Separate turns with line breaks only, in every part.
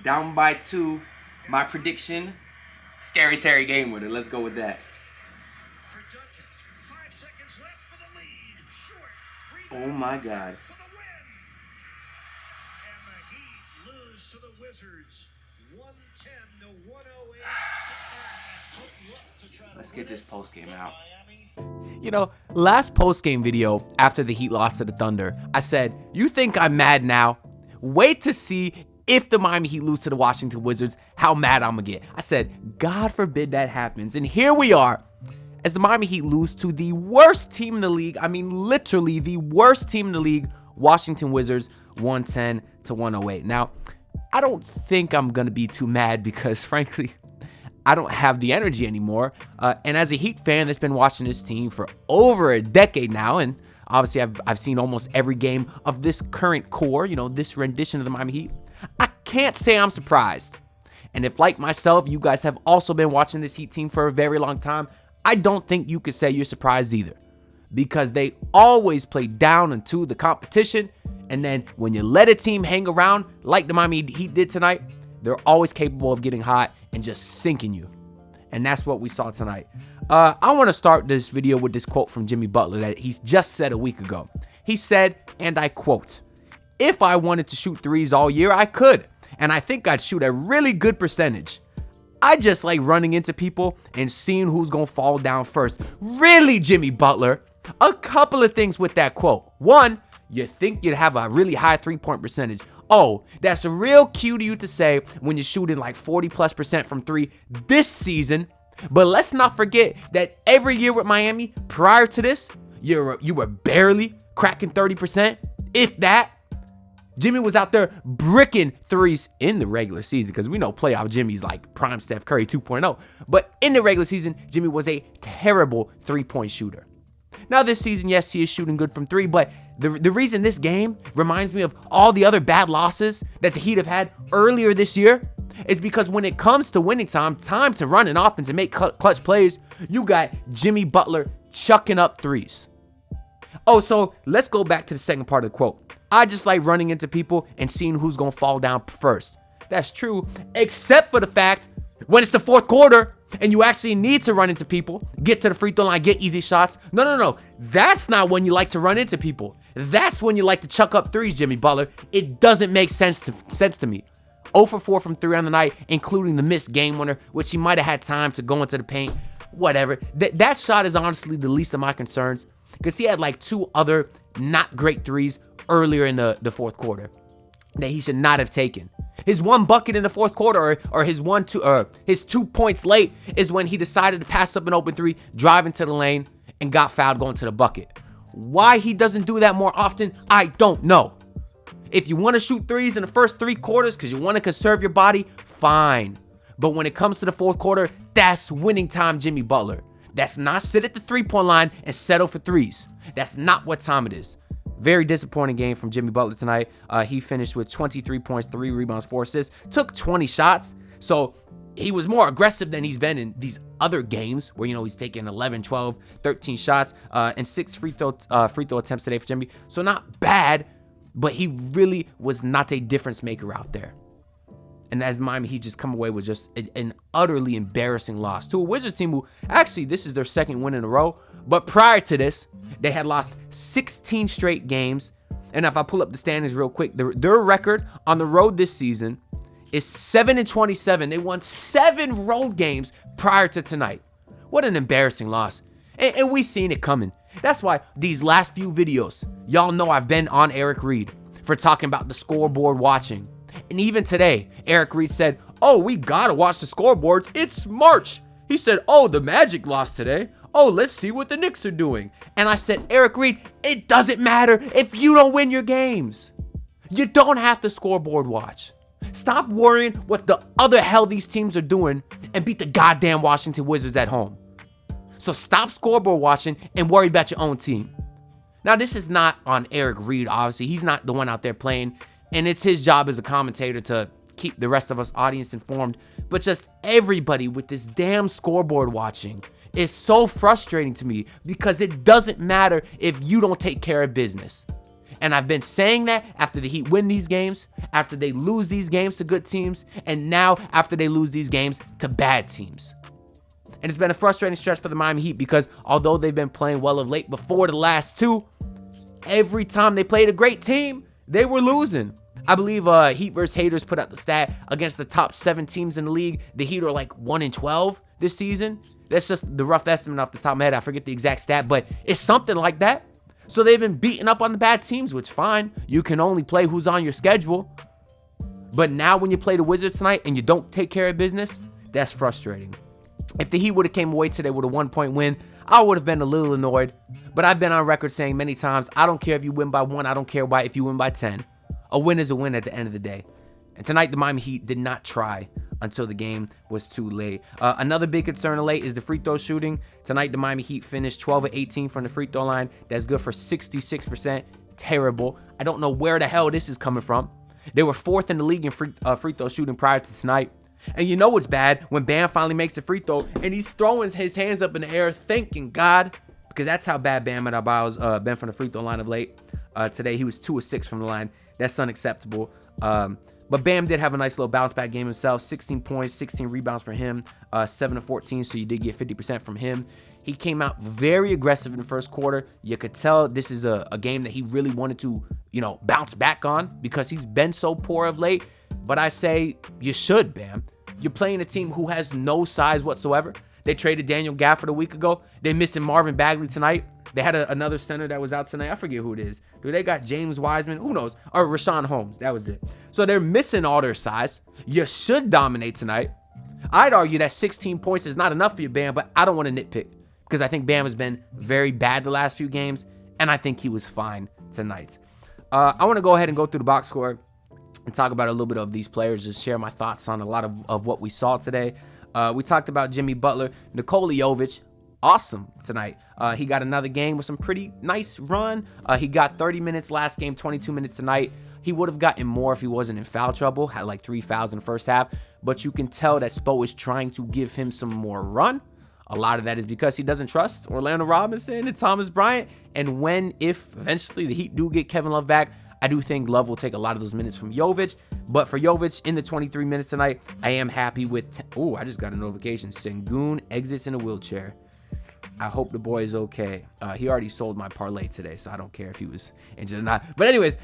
Down by 2. My prediction, Scary Terry game winner. Let's go with that. Oh my God.
To the Wizards, 110 to 108.
Let's get this post game out.
You know, last post game video after the Heat lost to the Thunder, I said, you think I'm mad now? Wait to see if the Miami Heat lose to the Washington Wizards, how mad I'm gonna get. I said, God forbid that happens. And here we are, as the Miami Heat lose to the worst team in the league. I mean, literally the worst team in the league, Washington Wizards, 110 to 108. Now, I don't think I'm going to be too mad because, frankly, I don't have the energy anymore. And as a Heat fan that's been watching this team for over a decade now, and obviously I've seen almost every game of this current core, you know, this rendition of the Miami Heat, I can't say I'm surprised. And if, like myself, you guys have also been watching this Heat team for a very long time, I don't think you could say you're surprised either. Because they always play down into the competition. And then when you let a team hang around like the Miami Heat did tonight, they're always capable of getting hot and just sinking you. And that's what we saw tonight. I want to start this video with this quote from Jimmy Butler that he's just said a week ago. He said, and I quote, "If I wanted to shoot threes all year, I could. And I think I'd shoot a really good percentage. I just like running into people and seeing who's going to fall down first." Really, Jimmy Butler? A couple of things with that quote. One, you think you'd have a really high three-point percentage. Oh, that's a real cue to you to say when you're shooting like 40+% from three this season. But let's not forget that every year with Miami, prior to this, you were barely cracking 30%, if that. Jimmy was out there bricking threes in the regular season because we know playoff Jimmy's like prime Steph Curry 2.0. But in the regular season, Jimmy was a terrible three-point shooter. Now this season, yes, he is shooting good from three, but the reason this game reminds me of all the other bad losses that the Heat have had earlier this year is because when it comes to winning time to run an offense and make clutch plays, you got Jimmy Butler chucking up threes. Oh, so let's go back to the second part of the quote. I just like running into people and seeing who's going to fall down first. That's true, except for the fact when it's the fourth quarter and you actually need to run into people, get to the free throw line, get easy shots. No. That's not when you like to run into people. That's when you like to chuck up threes, Jimmy Butler. It doesn't make sense to me. 0 for 4 from 3 on the night, including the missed game winner, which he might have had time to go into the paint. Whatever. That shot is honestly the least of my concerns because he had like 2 other not great threes earlier in the fourth quarter that he should not have taken. His one bucket in the fourth quarter or his 2 points late is when he decided to pass up an open three, drive into the lane, and got fouled going to the bucket. Why he doesn't do that more often, I don't know. If you want to shoot threes in the first 3 quarters because you want to conserve your body, fine. But when it comes to the fourth quarter, that's winning time, Jimmy Butler. That's not sit at the three-point line and settle for threes. That's not what time it is. Very disappointing game from Jimmy Butler tonight. He finished with 23 points, 3 rebounds, 4 assists, took 20 shots. So he was more aggressive than he's been in these other games where, you know, he's taking 11, 12, 13 shots and 6 free throw attempts today for Jimmy. So not bad, but he really was not a difference maker out there. And as Miami, he just come away with just an utterly embarrassing loss to a Wizards team who actually this is their second win in a row. But prior to this, they had lost 16 straight games. And if I pull up the standings real quick, their record on the road this season is 7-27. They won 7 road games prior to tonight. What an embarrassing loss. And we seen it coming. That's why these last few videos, y'all know I've been on Eric Reed for talking about the scoreboard watching. And even today, Eric Reed said, "Oh, we gotta watch the scoreboards. It's March." He said, "Oh, the Magic lost today. Oh, let's see what the Knicks are doing." And I said, Eric Reed, it doesn't matter if you don't win your games. You don't have to scoreboard watch. Stop worrying what the other hell these teams are doing and beat the goddamn Washington Wizards at home. So stop scoreboard watching and worry about your own team. Now, this is not on Eric Reed, obviously. He's not the one out there playing. And it's his job as a commentator to keep the rest of us audience informed. But just everybody with this damn scoreboard watching is so frustrating to me because it doesn't matter if you don't take care of business. And I've been saying that after the Heat win these games, after they lose these games to good teams, and now after they lose these games to bad teams. And it's been a frustrating stretch for the Miami Heat because although they've been playing well of late before the last two, every time they played a great team, they were losing. I believe Heat vs. Haters put out the stat against the top 7 teams in the league. The Heat are like 1-12 this season. That's just the rough estimate off the top of my head. I forget the exact stat, but it's something like that. So they've been beating up on the bad teams, which fine. You can only play who's on your schedule. But now when you play the Wizards tonight and you don't take care of business, that's frustrating. If the Heat would have came away today with a 1-point win, I would have been a little annoyed. But I've been on record saying many times, I don't care if you win by 1. I don't care if you win by 10. A win is a win at the end of the day. And tonight, the Miami Heat did not try until the game was too late. Another big concern of late is the free throw shooting. Tonight, the Miami Heat finished 12 of 18 from the free throw line. That's good for 66%. Terrible. I don't know where the hell this is coming from. They were 4th in the league in free throw shooting prior to tonight. And you know it's bad when Bam finally makes a free throw and he's throwing his hands up in the air, thanking God, because that's how bad Bam Adebayo's been from the free throw line of late. Today, he was 2 of 6 from the line. That's unacceptable. But Bam did have a nice little bounce back game himself. 16 points, 16 rebounds for him, 7 of 14, so you did get 50% from him. He came out very aggressive in the first quarter. You could tell this is a game that he really wanted to, bounce back on because he's been so poor of late. But I say you should, Bam. You're playing a team who has no size whatsoever. They traded Daniel Gafford a week ago. They're missing Marvin Bagley tonight. They had another center that was out tonight. I forget who it is. Dude, they got James Wiseman. Who knows? Or Rashawn Holmes. That was it. So they're missing all their size. You should dominate tonight. I'd argue that 16 points is not enough for you, Bam, but I don't want to nitpick because I think Bam has been very bad the last few games, and I think he was fine tonight. I want to go ahead and go through the box score and talk about a little bit of these players, just share my thoughts on a lot of what we saw today. We talked about Jimmy Butler. Nikola Jovic, awesome tonight. He got another game with some pretty nice run. He got 30 minutes last game, 22 minutes tonight. He would have gotten more if he wasn't in foul trouble. Had like 3 fouls in the first half. But you can tell that Spo is trying to give him some more run. A lot of that is because he doesn't trust Orlando Robinson and Thomas Bryant. And if eventually the Heat do get Kevin Love back, I do think Love will take a lot of those minutes from Jovic. But for Jovic in the 23 minutes tonight, I am happy with... I just got a notification. Sengun exits in a wheelchair. I hope the boy is okay. He already sold my parlay today, so I don't care if he was injured or not. But anyways,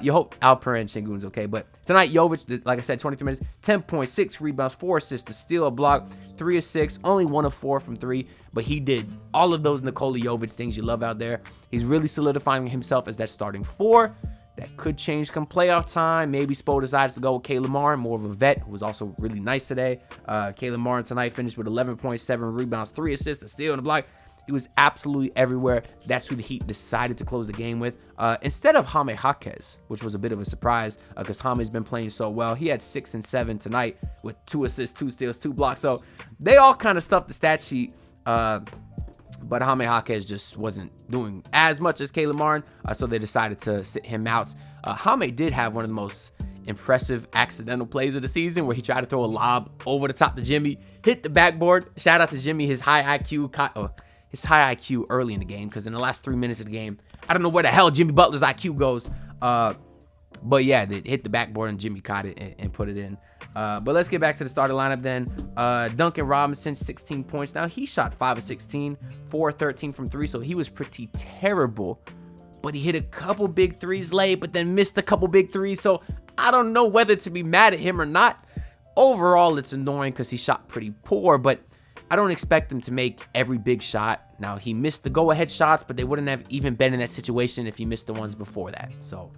you hope Alperen Sengun's okay. But tonight, Jovic, like I said, 23 minutes, 10 points, 6 rebounds, 4 assists, a steal, a block, 3 of 6, only 1 of 4 from 3. But he did all of those Nikola Jovic things you love out there. He's really solidifying himself as that starting 4. That could change come playoff time. Maybe Spo decides to go with Caleb Martin, more of a vet, who was also really nice today. Caleb Martin tonight finished with 11.7 rebounds, 3 assists, a steal, and a block. He was absolutely everywhere. That's who the Heat decided to close the game with. Instead of Jaime Jaquez, which was a bit of a surprise because Jaime's been playing so well. He had 6 and 7 tonight with 2 assists, 2 steals, 2 blocks. So they all kind of stuffed the stat sheet. But Jaime Jaquez just wasn't doing as much as Caleb Martin, so they decided to sit him out. Jaime did have one of the most impressive accidental plays of the season where he tried to throw a lob over the top to Jimmy, hit the backboard. Shout out to Jimmy, his high IQ early in the game, because in the last 3 minutes of the game, I don't know where the hell Jimmy Butler's IQ goes. But yeah, they hit the backboard and Jimmy caught it and put it in. But let's get back to the starting lineup then. Duncan Robinson, 16 points. Now, he shot 5 of 16, 4 of 13 from 3, so he was pretty terrible. But he hit a couple big threes late, but then missed a couple big threes, so I don't know whether to be mad at him or not. Overall, it's annoying because he shot pretty poor, but I don't expect him to make every big shot. Now, he missed the go-ahead shots, but they wouldn't have even been in that situation if he missed the ones before that, so...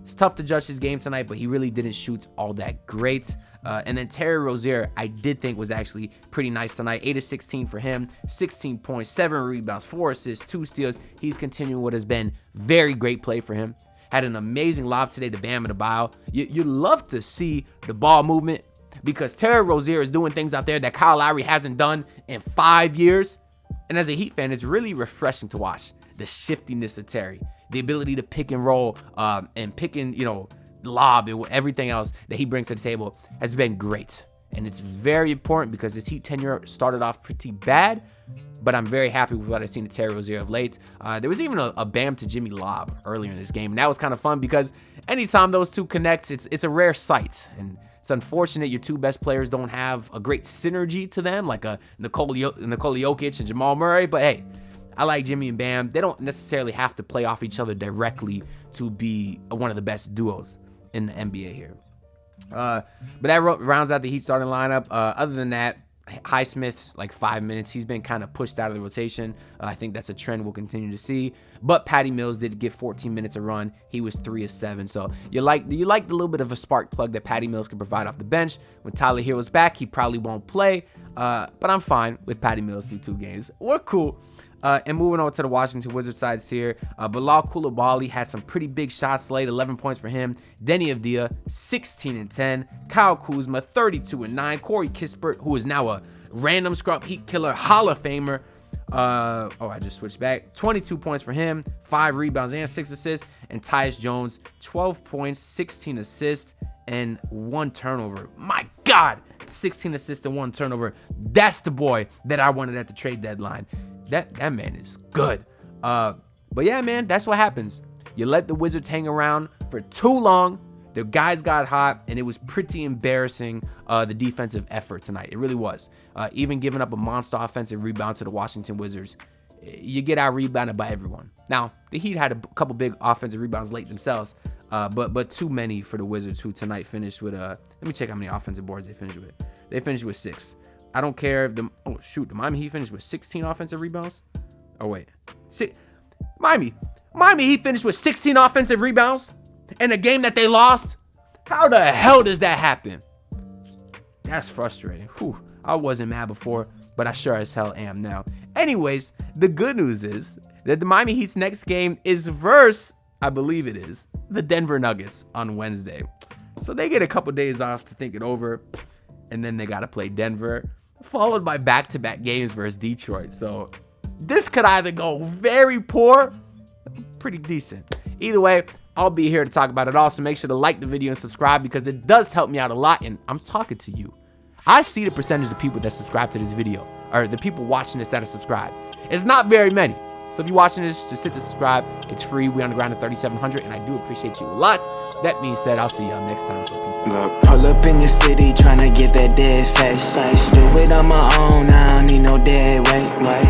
It's tough to judge his game tonight, but he really didn't shoot all that great. And then Terry Rozier, I did think was actually pretty nice tonight. 8 of 16 for him, 16 points, 7 rebounds, 4 assists, 2 steals. He's continuing what has been very great play for him. Had an amazing lob today to Bam Adebayo. You love to see the ball movement because Terry Rozier is doing things out there that Kyle Lowry hasn't done in 5 years. And as a Heat fan, it's really refreshing to watch the shiftiness of Terry. The ability to pick and roll and pick and, lob and everything else that he brings to the table has been great. And it's very important because his Heat tenure started off pretty bad, but I'm very happy with what I've seen at Terry Rozier of late. There was even a Bam to Jimmy lob earlier in this game, and that was kind of fun because anytime those two connect, it's a rare sight. And it's unfortunate your two best players don't have a great synergy to them, like a Nikola Jokic and Jamal Murray. But hey, I like Jimmy and Bam. They don't necessarily have to play off each other directly to be one of the best duos in the NBA here. But that rounds out the Heat starting lineup. Other than that, Highsmith, like 5 minutes. He's been kind of pushed out of the rotation. I think that's a trend we'll continue to see. But Patty Mills did get 14 minutes of run. He was 3 of 7. So you like the little bit of a spark plug that Patty Mills can provide off the bench. When Tyler Hero's back, he probably won't play. But I'm fine with Patty Mills through 2 games. We're cool. And moving on to the Washington Wizards sides here, Bilal Coulibaly had some pretty big shots late, 11 points for him. Denny Avdia, 16 and 10. Kyle Kuzma, 32 and 9. Corey Kispert, who is now a random scrub Heat killer Hall of Famer. I just switched back. 22 points for him, 5 rebounds and 6 assists. And Tyus Jones, 12 points, 16 assists, and 1 turnover. My God, 16 assists and 1 turnover. That's the boy that I wanted at the trade deadline. That man is good. But yeah, man, that's what happens. You let the Wizards hang around for too long. The guys got hot, and it was pretty embarrassing, the defensive effort tonight. It really was. Even giving up a monster offensive rebound to the Washington Wizards, you get out-rebounded by everyone. Now, the Heat had a couple big offensive rebounds late themselves, but too many for the Wizards, who tonight finished with let me check how many offensive boards they finished with. They finished with 6. I don't care if the Miami Heat finished with 16 offensive rebounds. Oh wait, Miami Heat finished with 16 offensive rebounds in a game that they lost. How the hell does that happen? That's frustrating. Whew. I wasn't mad before, but I sure as hell am now. Anyways, the good news is that the Miami Heat's next game is versus, I believe it is, the Denver Nuggets on Wednesday. So they get a couple days off to think it over, and then they got to play Denver, followed by back-to-back games versus Detroit. So this could either go very poor, pretty decent. Either way, I'll be here to talk about it all. So make sure to like the video and subscribe because it does help me out a lot. And I'm talking to you. I see the percentage of people that subscribe to this video, or the people watching this that are subscribed. It's not very many. So if you're watching this, just hit the subscribe. It's free. We're on the ground at 3,700, and I do appreciate you a lot. That being said, I'll see y'all next time. So peace out.
Look, pull up in the city, tryna get that dead face. Do it on my own, I don't need no dead weight.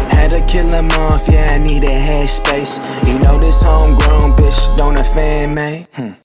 Had to kill him off, yeah, I need a head space. You know this homegrown bitch don't offend me.